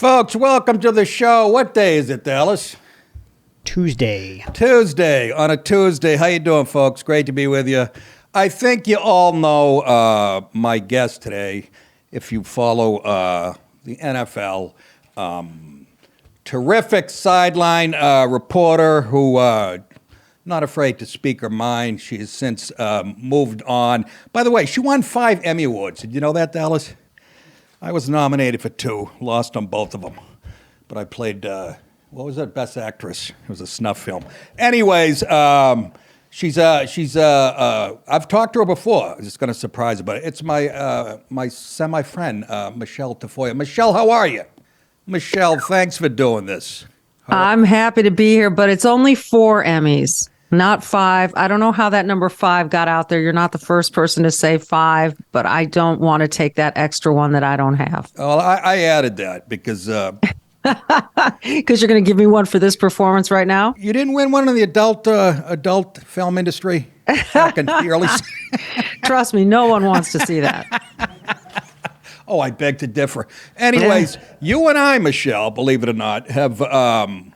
Folks, welcome to the show. What day is it, Dallas? Tuesday. On a Tuesday. How you doing, folks? Great to be with you. I think you all know my guest today, if you follow the NFL. Terrific sideline reporter who not afraid to speak her mind. She has since moved on. By the way, she won 5 Emmy Awards. Did you know that, Dallas? I was nominated for 2, lost on both of them. But I played, what was that, Best Actress? It was a snuff film. Anyways, she's I've talked to her before. It's going to surprise her, but it's my semi-friend, Michele Tafoya. Michele, how are you? Michele, thanks for doing this. I'm happy to be here, but it's only 4 Emmys, not 5. I don't know how that number 5 got out there. You're not the first person to say 5, but I don't want to take that extra one that I don't have. Well, I added that because... Because you're going to give me one for this performance right now? You didn't win one in the adult film industry back in the early... Trust me, no one wants to see that. Oh, I beg to differ. Anyways, you and I, Michele, believe it or not, have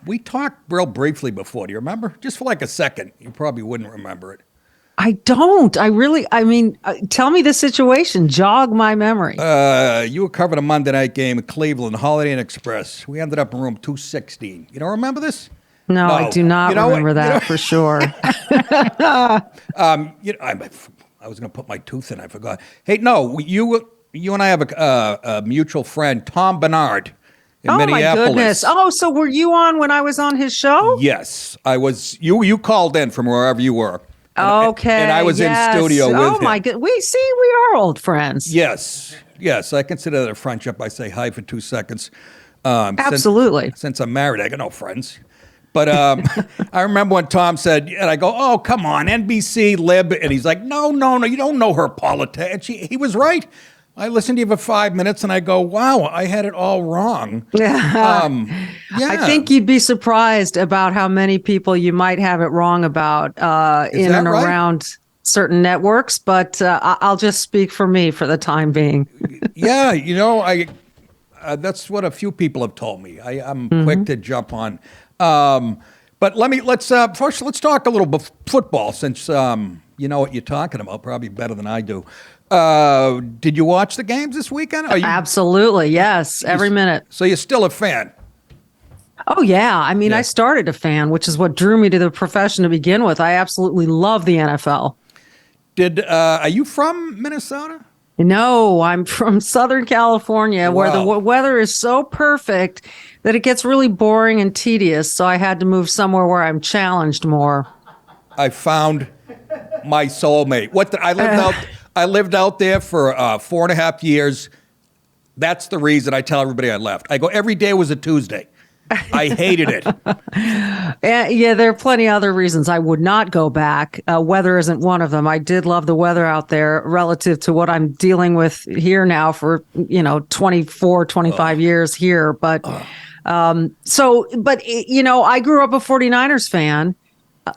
we talked real briefly before. Do you remember? Just for like a second. You probably wouldn't remember it. I don't. Tell me the situation. Jog my memory. You were covering a Monday night game in Cleveland, Holiday Inn Express. We ended up in room 216. You don't remember this? No, I do not remember that for sure. I was going to put my tooth in. I forgot. Hey, no, you and I have a mutual friend, Tom Bernard, in Minneapolis. Oh, my goodness. Oh, so were you on when I was on his show? Yes, I was. You called in from wherever you were. Okay. And I was in studio with him. Oh, my God. We are old friends. Yes. I consider that a friendship. I say hi for 2 seconds. Absolutely. Since I'm married, I got no friends. But I remember when Tom said, and I go, oh, come on, NBC, Lib. And he's like, no, you don't know her politics. And he was right. I listened to you for 5 minutes, and I go, wow, I had it all wrong. Yeah. I think you'd be surprised about how many people you might have it wrong about in and around certain networks, but I'll just speak for me for the time being. Yeah, that's what a few people have told me. I'm quick to jump on. But let's talk a little football, since you know what you're talking about, probably better than I do. Did you watch the games this weekend? Absolutely, yes, every minute. So you're still a fan? Oh, yeah. I started a fan, which is what drew me to the profession to begin with. I absolutely love the NFL. Are you from Minnesota? No, I'm from Southern California, where the weather is so perfect that it gets really boring and tedious. So I had to move somewhere where I'm challenged more. I found my soulmate. I lived out there for 4.5 years. That's the reason I tell everybody I left. I go, every day was a Tuesday. I hated it. Yeah, there are plenty of other reasons I would not go back. Weather isn't one of them. I did love the weather out there relative to what I'm dealing with here now for, 24, 25 years here. But I grew up a 49ers fan.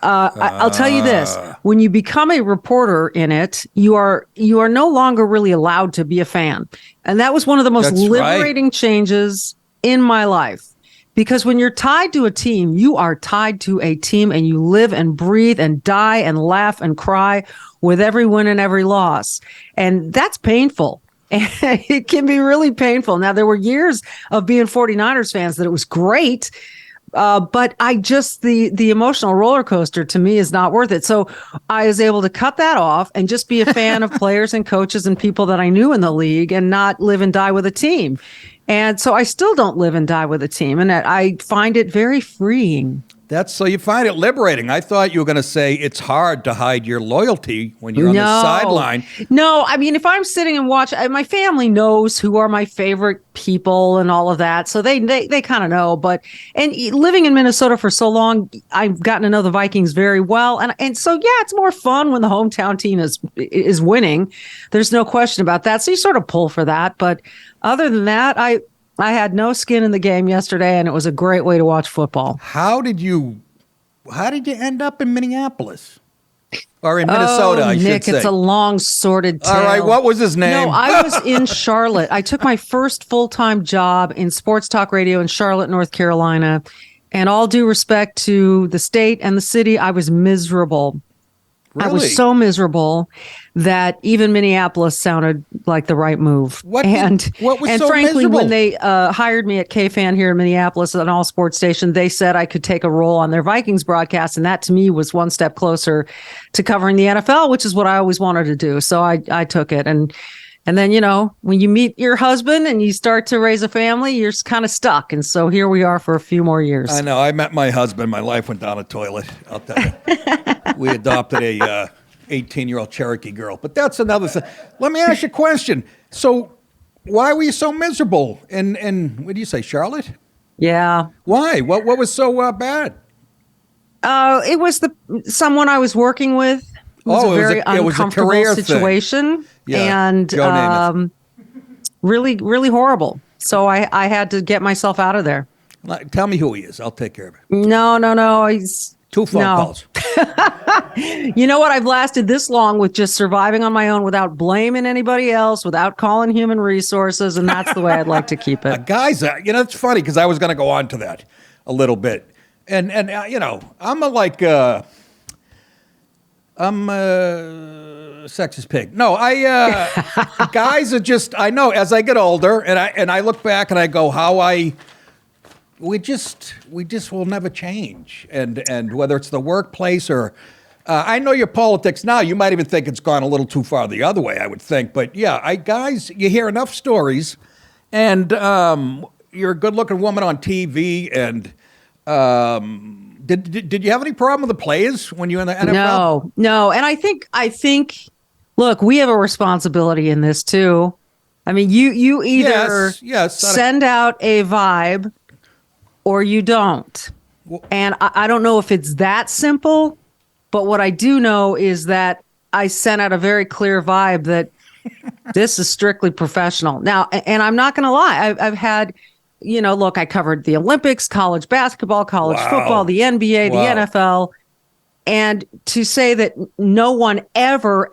I'll tell you this, when you become a reporter in it, you are no longer really allowed to be a fan. And that was one of the most liberating changes in my life. Because when you're tied to a team, you are tied to a team, and you live and breathe and die and laugh and cry with every win and every loss. And that's painful. And it can be really painful. Now, there were years of being 49ers fans that it was great. But the emotional roller coaster to me is not worth it. So I was able to cut that off and just be a fan of players and coaches and people that I knew in the league, and not live and die with a team. And so I still don't live and die with a team, and I find it very freeing. So you find it liberating. I thought you were going to say it's hard to hide your loyalty when you're on the sideline. No, if I'm sitting and watch, my family knows who are my favorite people and all of that. So they kind of know. And living in Minnesota for so long, I've gotten to know the Vikings very well. And so, yeah, it's more fun when the hometown team is winning. There's no question about that. So you sort of pull for that. But other than that, I had no skin in the game yesterday, and it was a great way to watch football. How did you end up in Minneapolis? Or in Minnesota, I should Nick, say. it's a long, sordid tale. All right, what was his name? No, I was in Charlotte. I took my first full-time job in sports talk radio in Charlotte, North Carolina. And all due respect to the state and the city, I was miserable. Really? I was so miserable that even Minneapolis sounded like the right move. What was so frankly, miserable? when they hired me at KFan here in Minneapolis, an all sports station, they said I could take a role on their Vikings broadcast, and that to me was one step closer to covering the NFL, which is what I always wanted to do. So I took it, and then when you meet your husband and you start to raise a family, you're kind of stuck, and so here we are for a few more years. I know. I met my husband. My life went down a toilet. I'll tell you. We adopted a 18-year-old Cherokee girl, but that's another thing. Let me ask you a question. So, why were you so miserable? In what do you say, Charlotte? Yeah. Why? What was so bad? It was someone I was working with. It was a very uncomfortable career situation, Yeah, and Joe Namath. really, really horrible. So I had to get myself out of there. Tell me who he is. I'll take care of it. No. He's 2 phone calls. You know what? I've lasted this long with just surviving on my own without blaming anybody else, without calling human resources, and that's the way I'd like to keep it. Guys, it's funny because I was going to go on to that a little bit, and I'm a sexist pig. No, guys are just. I know as I get older, and I look back and I go, we just will never change, and whether it's the workplace or. I know your politics now. You might even think it's gone a little too far the other way, I would think. But yeah, guys, you hear enough stories, and you're a good-looking woman on TV. And did you have any problem with the players when you were in the NFL? No. And I think, look, we have a responsibility in this too. I mean, you either send out a vibe or you don't. And I don't know if it's that simple. But what I do know is that I sent out a very clear vibe that this is strictly professional. Now, and I'm not going to lie. I've had, look, I covered the Olympics, college basketball, college football, the NBA, the NFL. And to say that no one ever,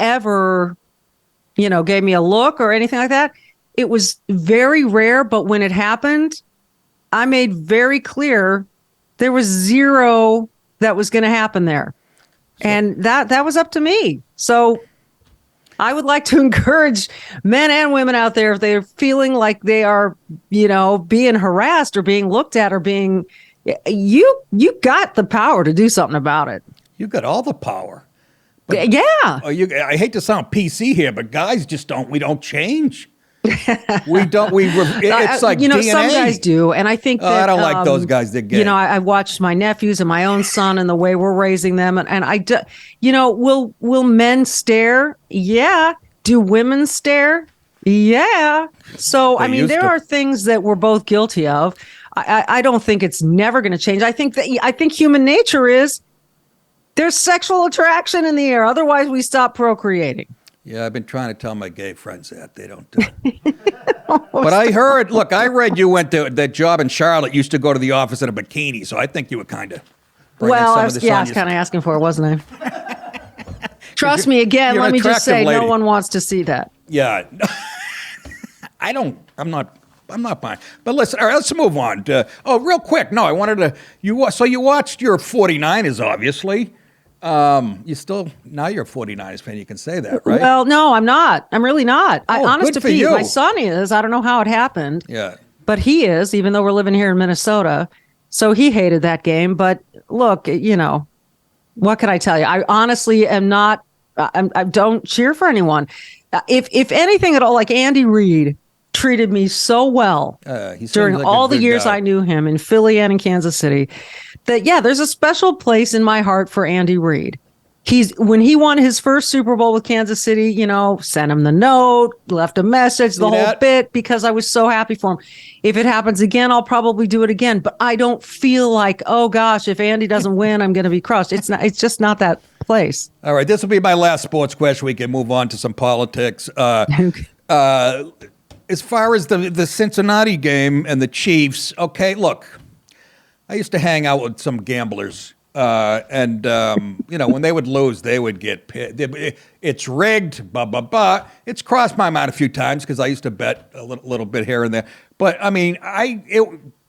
gave me a look or anything like that, it was very rare. But when it happened, I made very clear there was zero that was going to happen there. And that was up to me. So I would like to encourage men and women out there, if they're feeling like they are, being harassed or being looked at or being, you got the power to do something about it. You got all the power. But, yeah. I hate to sound PC here, but guys we don't change. It's like DNA. Some guys do, and I think that, I don't like those guys that gay. I watched my nephews and my own son and the way we're raising them, and I do. Will men stare? Yeah. Do women stare? Yeah. So there are things that we're both guilty of. I don't think it's never going to change. I think human nature is there's sexual attraction in the air. Otherwise, we stop procreating. Yeah, I've been trying to tell my gay friends that. They don't do it. But I read you went to that job in Charlotte, used to go to the office in a bikini, so I think you were kind of I was kind of asking for it, wasn't I? Trust me, again, let me just say, no one wants to see that. Yeah. I'm not buying. But listen, all right, let's move on. Real quick. No, I wanted to, you watched your 49ers, obviously. You're a 49ers fan. You can say that, right? Well, no, I'm not. I'm really not. Honest to Pete, my son is. I don't know how it happened. Yeah. But he is, even though we're living here in Minnesota. So he hated that game. But look, what can I tell you? I honestly am not, I don't cheer for anyone. If anything at all, like Andy Reid treated me so well during all the years I knew him in Philly and in Kansas City, that there's a special place in my heart for Andy Reid. When he won his first Super Bowl with Kansas City, sent him the note, left a message, the whole bit, because I was so happy for him. If it happens again, I'll probably do it again. But I don't feel like, oh gosh, if Andy doesn't win, I'm going to be crushed. It's just not that place. All right, this will be my last sports question. We can move on to some politics. As far as the Cincinnati game and the Chiefs, okay, look, I used to hang out with some gamblers When they would lose, they would get pissed. It's rigged, blah, blah, blah. It's crossed my mind a few times because I used to bet a little bit here and there. But, I mean,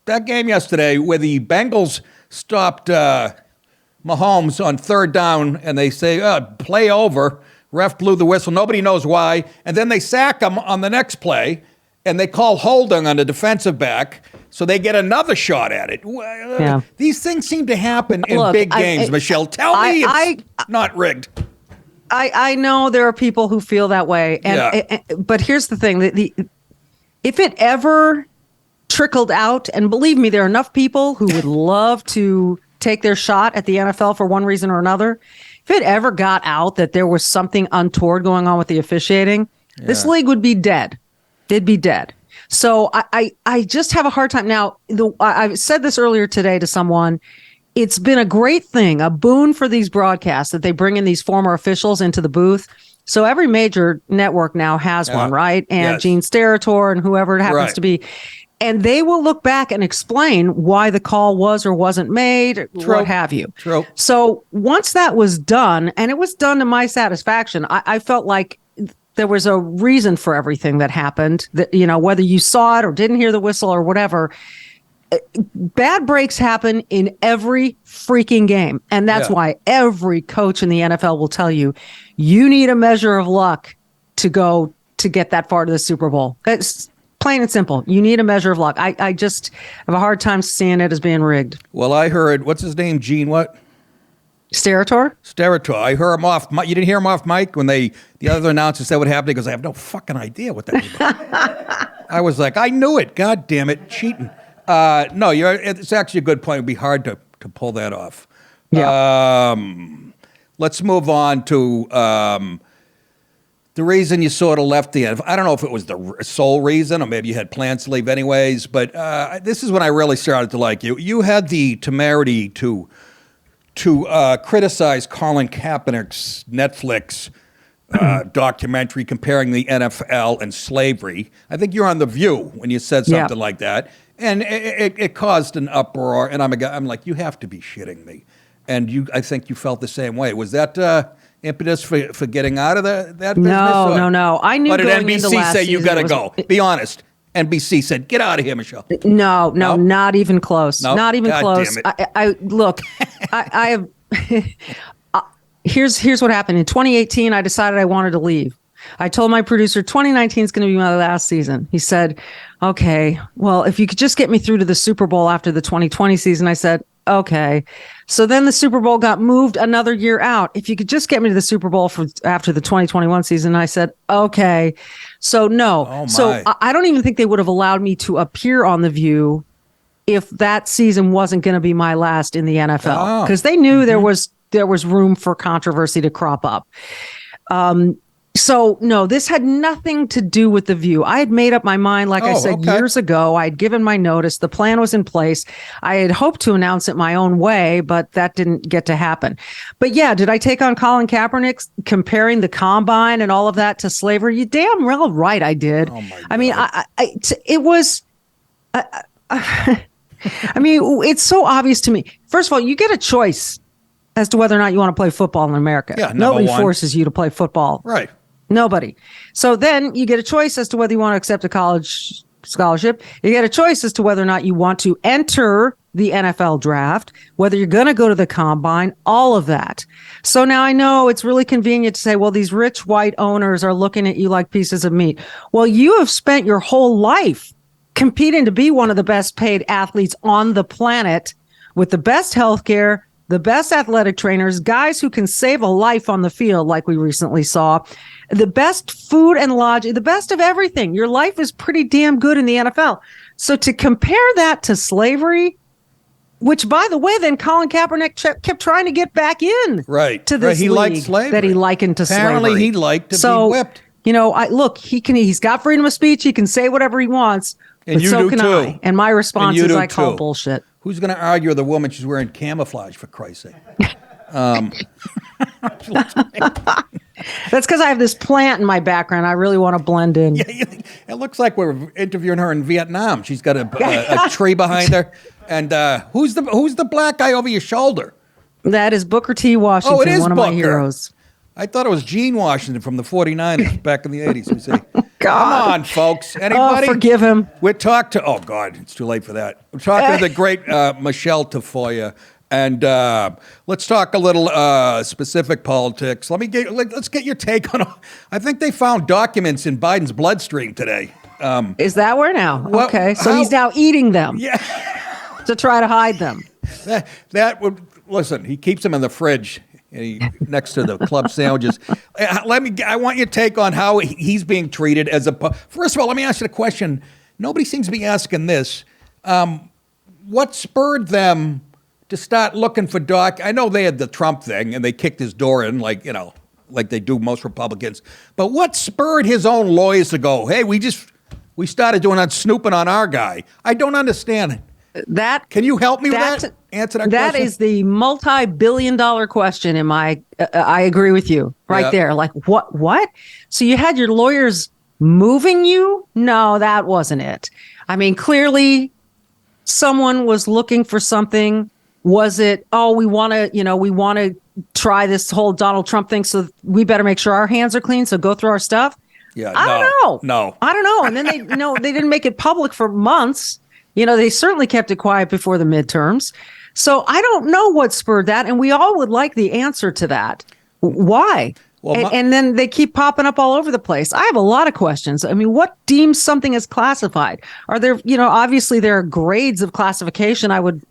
that game yesterday where the Bengals stopped Mahomes on third down and they say, play over. Ref blew the whistle. Nobody knows why. And then they sack him on the next play and they call holding on the defensive back. So they get another shot at it. Yeah. These things seem to happen in big games, Michelle. Tell me it's not rigged. I know there are people who feel that way. But here's the thing. If it ever trickled out, and believe me, there are enough people who would love to take their shot at the NFL for one reason or another. If it ever got out that there was something untoward going on with the officiating, this league would be dead. It'd be dead. So I just have a hard time. Now, I said this earlier today to someone. It's been a great thing, a boon for these broadcasts that they bring in these former officials into the booth. So every major network now has one, right? And Gene Steratore and whoever it happens to be. And they will look back and explain why the call was or wasn't made, what have you. True. So once that was done, and it was done to my satisfaction, I felt like there was a reason for everything that happened, that, whether you saw it or didn't hear the whistle or whatever. Bad breaks happen in every freaking game. And that's why every coach in the NFL will tell you, you need a measure of luck to get that far to the Super Bowl. It's plain and simple. You need a measure of luck. I just have a hard time seeing it as being rigged. Well, I heard, what's his name? Gene what? Steratore? I heard him off. You didn't hear him off mic when the other announcer said what happened? He goes, I have no fucking idea what that is. I was like, I knew it. God damn it. Cheating. No, it's actually a good point. It'd be hard to pull that off. Yeah. Let's move on to the reason you sort of left the NFL. I don't know if it was the sole reason or maybe you had plans to leave anyways, but this is when I really started to like you. You had the temerity to criticize Colin Kaepernick's Netflix documentary comparing the NFL and slavery. I think you're on The View when you said something like that. And it caused an uproar. And I'm like, you have to be shitting me. And I think you felt the same way. Was that impetus for getting out of that business? No. I knew. But did NBC say you got to go? Be honest. NBC said, get out of here, Michelle. No, not even close. Nope. Not even God close. Damn it. I look, I have, here's what happened. In 2018, I decided I wanted to leave. I told my producer 2019 is going to be my last season. He said, okay, well, if you could just get me through to the Super Bowl after the 2020 season. I said, okay. So then the Super Bowl got moved another year out. If you could just get me to the Super Bowl after the 2021 season, I said, okay. So no. Oh, so I don't even think they would have allowed me to appear on The View if that season wasn't going to be my last in the NFL, because they knew there was room for controversy to crop up. So no, this had nothing to do with The View. I had made up my mind, like I said, years ago. I'd given my notice. The plan was in place. I had hoped to announce it my own way, but that didn't get to happen. But yeah, did I take on Colin Kaepernick comparing the combine and all of that to slavery? You damn well right I did. Oh my God. I mean, it was. I mean, it's so obvious to me. First of all, you get a choice as to whether or not you want to play football in America. Yeah, nobody forces you to play football. Right. Nobody. So then you get a choice as to whether you want to accept a college scholarship. You get a choice as to whether or not you want to enter the NFL draft, whether you're going to go to the combine, all of that. So now I know it's really convenient to say, well, these rich white owners are looking at you like pieces of meat. Well, you have spent your whole life competing to be one of the best paid athletes on the planet with the best healthcare, the best athletic trainers, guys who can save a life on the field, like we recently saw, the best food and lodging, the best of everything. Your life is pretty damn good in the NFL. So to compare that to slavery, which, by the way, then Colin Kaepernick kept trying to get back in to this he league liked slavery. that he likened to Apparently slavery. he liked to be whipped. You know, he's got freedom of speech. He can say whatever he wants, And but you so do can too. I. And my response And you is do I call too. bullshit. Who's going to argue with a woman she's wearing camouflage, for Christ's sake? That's because I have this plant in my background. I really want to blend in. Yeah, it looks like we're interviewing her in Vietnam. She's got a tree behind her. And who's the black guy over your shoulder? That is Booker T. Washington, Oh, it is one of Booker. my heroes. I thought it was Gene Washington from the 49ers back in the 80s. We say, come God. on, folks. Anybody? Oh, forgive him. We're talking to, oh, God, it's too late for that. We're talking to the great Michele Tafoya. And let's talk a little specific politics. Let's get your take on. I think they found documents in Biden's bloodstream today. Is that where now? Well, Okay, so he's now eating them Yeah, to try to hide them. that would listen. He keeps them in the fridge next to the club sandwiches. I want your take on how he's being treated as a. First of all, let me ask you the question. Nobody seems to be asking this. What spurred them to start looking for Doc? I know they had the Trump thing and they kicked his door in, like they do most Republicans. But what spurred his own lawyers to go, hey, we started doing that snooping on our guy? I don't understand. Can you help me with that? Answer that question. That is the multi-billion-dollar question. I agree with you right there. Like what? So you had your lawyers moving you? No, that wasn't it. I mean, clearly someone was looking for something. Was it, we want to try this whole Donald Trump thing, so we better make sure our hands are clean, so go through our stuff? Yeah, I don't know. No. I don't know. And then they didn't make it public for months. They certainly kept it quiet before the midterms. So I don't know what spurred that. And we all would like the answer to that. Why? Well, and then they keep popping up all over the place. I have a lot of questions. I mean, what deems something as classified? Are there, obviously there are grades of classification. I would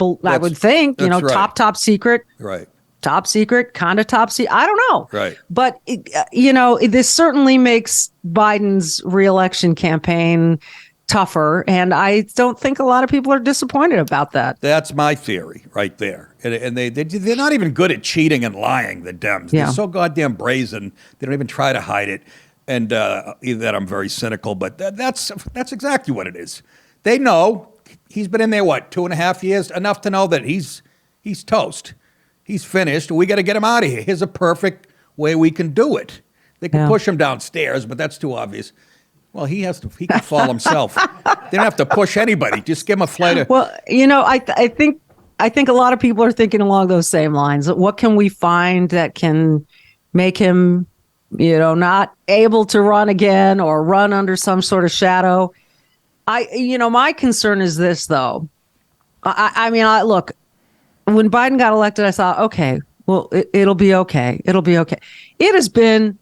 think, right. top secret, right? Top secret, kind of top secret. I don't know, right? But this certainly makes Biden's reelection campaign tougher, and I don't think a lot of people are disappointed about that. That's my theory right there. And they're not even good at cheating and lying, the Dems. Yeah. They're so goddamn brazen. They don't even try to hide it. And either that I'm very cynical, but that's exactly what it is. They know he's been in there, 2.5 years? Enough to know that he's toast. He's finished. We got to get him out of here. Here's a perfect way we can do it. They can push him downstairs, but that's too obvious. Well, he can fall himself. They don't have to push anybody. Just give him a flight. Well, I think a lot of people are thinking along those same lines. What can we find that can make him, not able to run again or run under some sort of shadow? My concern is this, though. I mean, look, when Biden got elected, I thought, okay, well, it'll be okay. It'll be okay. It has been.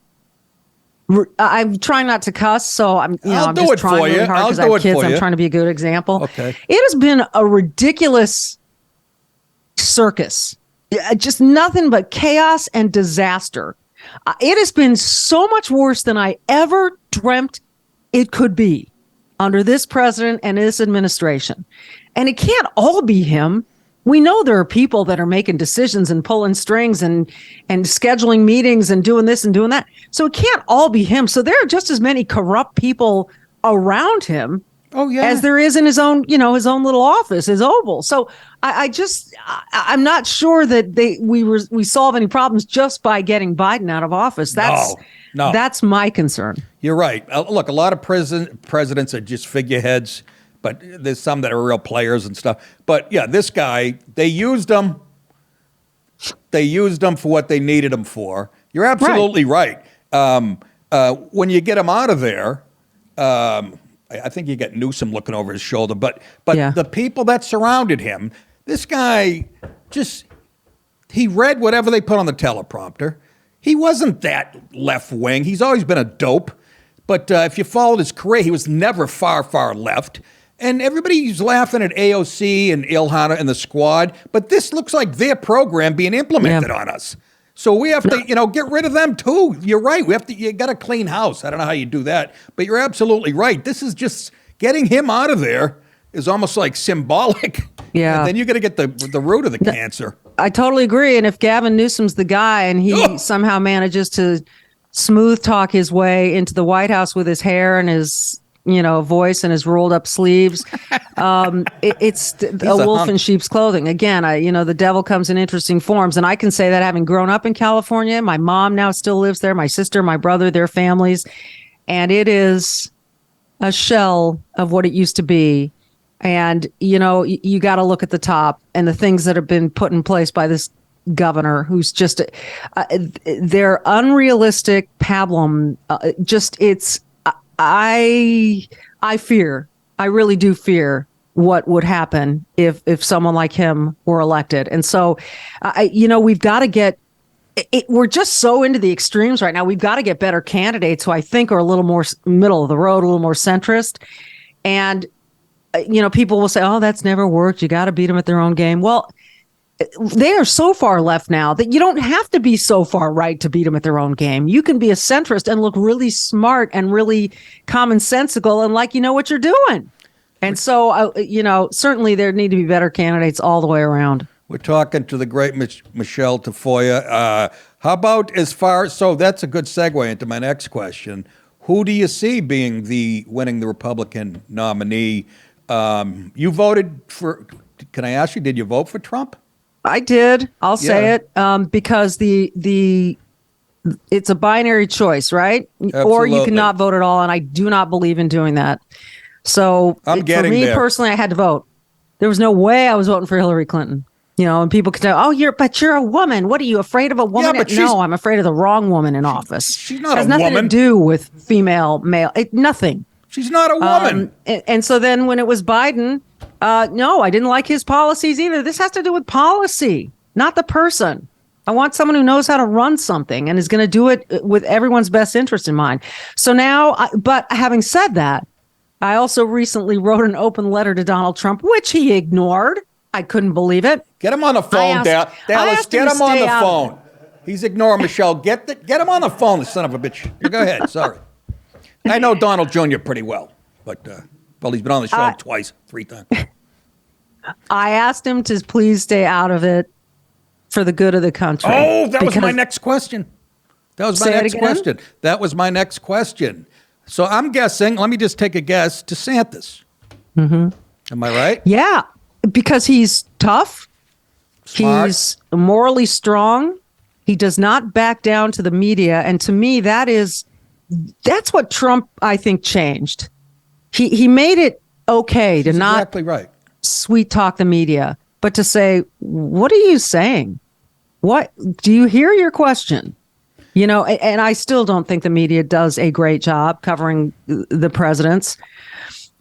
I'm trying not to cuss, so I'm just trying really hard because I have kids. I'm trying to be a good example. Okay. It has been a ridiculous circus, just nothing but chaos and disaster. It has been so much worse than I ever dreamt it could be under this president and this administration. And it can't all be him. We know there are people that are making decisions and pulling strings and scheduling meetings and doing this and doing that. So it can't all be him. So there are just as many corrupt people around him as there is in his own little office, his Oval. So I'm not sure that we solve any problems just by getting Biden out of office. No. That's my concern. You're right. Look, a lot of presidents are just figureheads. But there's some that are real players and stuff. But yeah, this guy, they used him. They used him for what they needed him for. You're absolutely right. When you get him out of there, I think you get Newsom looking over his shoulder. But the people that surrounded him, this guy he read whatever they put on the teleprompter. He wasn't that left wing. He's always been a dope. But if you followed his career, he was never far, far left. And everybody's laughing at AOC and Ilhan and the squad, but this looks like their program being implemented on us. So we have to, get rid of them too. You're right. You got a clean house. I don't know how you do that, but you're absolutely right. This is just getting him out of there is almost like symbolic. Yeah. And then you got to get the root of the cancer. I totally agree. And if Gavin Newsom's the guy and he somehow manages to smooth talk his way into the White House with his hair and his voice and his rolled up sleeves. It's a wolf in sheep's clothing. Again, the devil comes in interesting forms. And I can say that having grown up in California, my mom now still lives there, my sister, my brother, their families. And it is a shell of what it used to be. And, you got to look at the top and the things that have been put in place by this governor who's just their unrealistic pablum. I really do fear what would happen if someone like him were elected. And so, we've got to get. We're just so into the extremes right now. We've got to get better candidates who I think are a little more middle of the road, a little more centrist. And, people will say, oh, that's never worked. You got to beat them at their own game. Well, they are so far left now that you don't have to be so far right to beat them at their own game. You can be a centrist and look really smart and really commonsensical and like you know what you're doing. And so, certainly there need to be better candidates all the way around. We're talking to the great Michele Tafoya. How about so that's a good segue into my next question. Who do you see being winning the Republican nominee? You voted for, can I ask you, did you vote for Trump? I did. I'll say it because it's a binary choice, right? Absolutely. Or you cannot vote at all. And I do not believe in doing that. So for me personally, I had to vote. There was no way I was voting for Hillary Clinton. And people could tell, but you're a woman. What are you afraid of a woman? Yeah, but no, I'm afraid of the wrong woman in office. She's not a woman. It has nothing to do with female, male, nothing. She's not a woman. And so then when it was Biden, no, I didn't like his policies either. This has to do with policy, not the person. I want someone who knows how to run something and is going to do it with everyone's best interest in mind. So now, but having said that, I also recently wrote an open letter to Donald Trump, which he ignored. I couldn't believe it. Get him on the phone, Dallas. Get him on the phone. He's ignoring Michelle. Get him on the phone, the son of a bitch. Go ahead. Sorry. I know Donald Jr. pretty well, but he's been on the show twice, 3 times. I asked him to please stay out of it for the good of the country. Oh, that was my next question. That was my next question. So I'm guessing, let me just take a guess, DeSantis. Mm-hmm. Am I right? Yeah, because he's tough. Smart. He's morally strong. He does not back down to the media. And to me, that's what Trump, I think, changed. He made it okay to not exactly right. Sweet talk the media, but to say, what are you saying? What do you hear your question? And I still don't think the media does a great job covering the presidents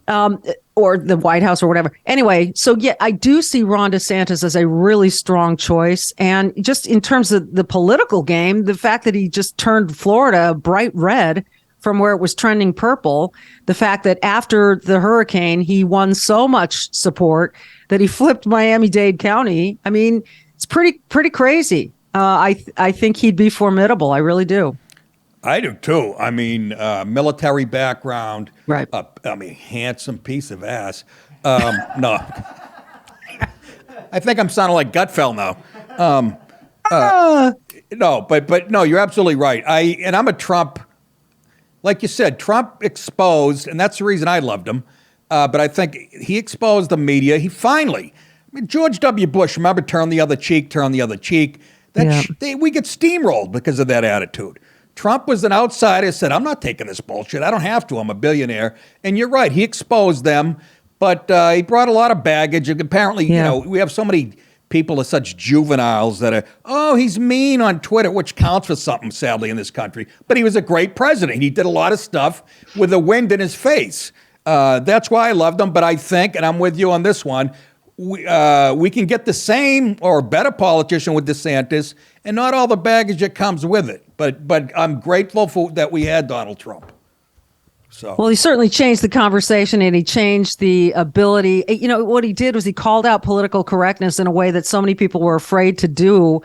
or the White House or whatever. Anyway, so yeah, I do see Ron DeSantis as a really strong choice. And just in terms of the political game, the fact that he just turned Florida bright red from where it was trending purple, the fact that after the hurricane, he won so much support that he flipped Miami-Dade County. I mean, it's pretty crazy. I think he'd be formidable. I really do. I do too. I mean, military background. Right. Handsome piece of ass. No. I think I'm sounding like Gutfeld now. No, but no, you're absolutely right. I'm a Trump. Like you said, Trump exposed, and that's the reason I loved him. But I think he exposed the media. He finally, George W. Bush, remember, turn the other cheek. We get steamrolled because of that attitude. Trump was an outsider, said, I'm not taking this bullshit. I don't have to. I'm a billionaire. And you're right. He exposed them, but he brought a lot of baggage. And apparently, we have so many people are such juveniles that are, he's mean on Twitter, which counts for something, sadly, in this country. But he was a great president. He did a lot of stuff with the wind in his face. That's why I loved him. But I think, and I'm with you on this one, we can get the same or better politician with DeSantis and not all the baggage that comes with it. But I'm grateful that we had Donald Trump. So. Well, he certainly changed the conversation and he changed the ability. What he did was he called out political correctness in a way that so many people were afraid to do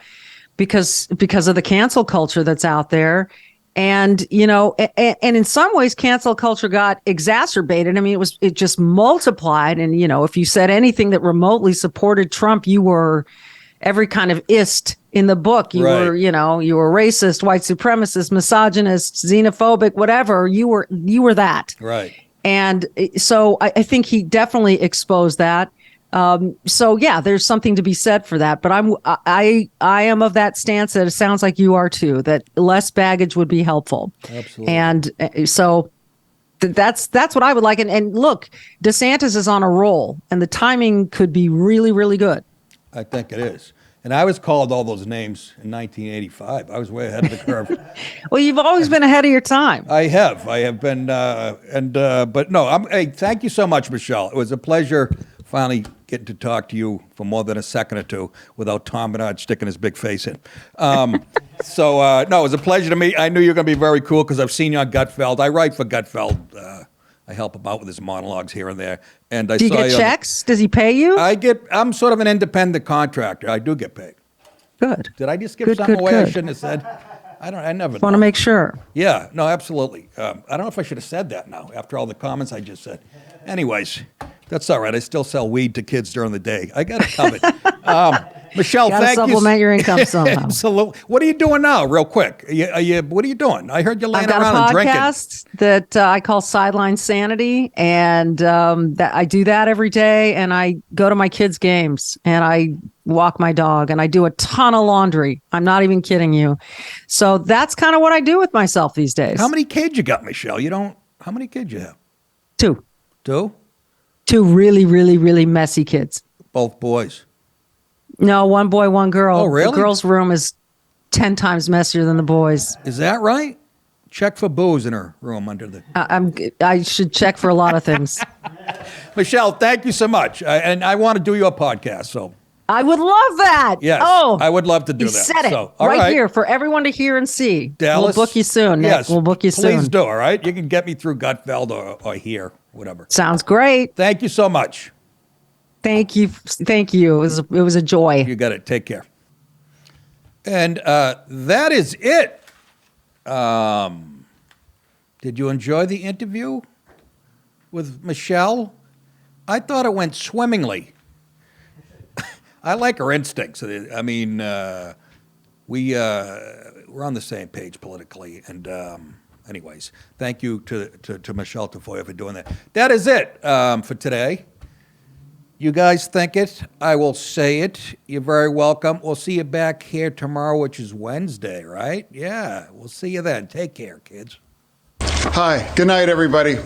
because of the cancel culture that's out there. And, and in some ways, cancel culture got exacerbated. I mean, it just multiplied. And, if you said anything that remotely supported Trump, you were every kind of ist in the book. You were, you were racist, white supremacist, misogynist, xenophobic, whatever. You were that. Right. And so I think he definitely exposed that. So yeah, there's something to be said for that. But I am of that stance that it sounds like you are too, that less baggage would be helpful. Absolutely. And so that's what I would like. And look, DeSantis is on a roll and the timing could be really, really good. I think it is. And I was called all those names in 1985. I was way ahead of the curve. Well, you've always been ahead of your time. I have been, but no, hey, thank you so much, Michele. It was a pleasure finally getting to talk to you for more than a second or two without Tom Bernard sticking his big face in. No, it was a pleasure to meet. I knew you were going to be very cool because I've seen you on Gutfeld. I write for Gutfeld. I help him out with his monologues here and there. And I Do you saw get checks? Does he pay you? I'm sort of an independent contractor. I do get paid. Good. Did I just give Good, something good, away I good. shouldn't have said? I never Want to know. make sure. Yeah, no, absolutely. I don't know if I should have said that now after all the comments I just said. Anyways, that's all right. I still sell weed to kids during the day. I got it covered. Michele, Gotta thank you. supplement your income somehow. Absolutely. What are you doing now, real quick? What are you doing? I heard you laying I've got around and a drinking. podcast that I call Sideline Sanity, and that I do that every day. And I go to my kids' games, and I walk my dog, and I do a ton of laundry. I'm not even kidding you. So that's kind of what I do with myself these days. How many kids you got, Michele? How many kids you have? Two really, really, really messy kids. Both boys. No, one boy, one girl. Oh, really? The girl's room is 10 times messier than the boys. Is that right? Check for booze in her room under the. I should check for a lot of things. Michele, thank you so much. And I want to do your podcast, so. I would love that. Yes, Oh, I would love to do you that. said it So, all right here for everyone to hear and see. Dallas, We'll book you soon, Nick. Yes, We'll book you soon. Please do, all right? You can get me through Gutfeld or here, whatever. Sounds great. Thank you so much. Thank you. Thank you. It was a joy. You got it. Take care. And that is it. Did you enjoy the interview with Michele? I thought it went swimmingly. I like her instincts. I mean, we're on the same page politically. And anyways, thank you to Michele Tafoya for doing that. That is it for today. You guys think it, I will say it. You're very welcome. We'll see you back here tomorrow, which is Wednesday, right? Yeah, we'll see you then. Take care, kids. Hi, good night, everybody.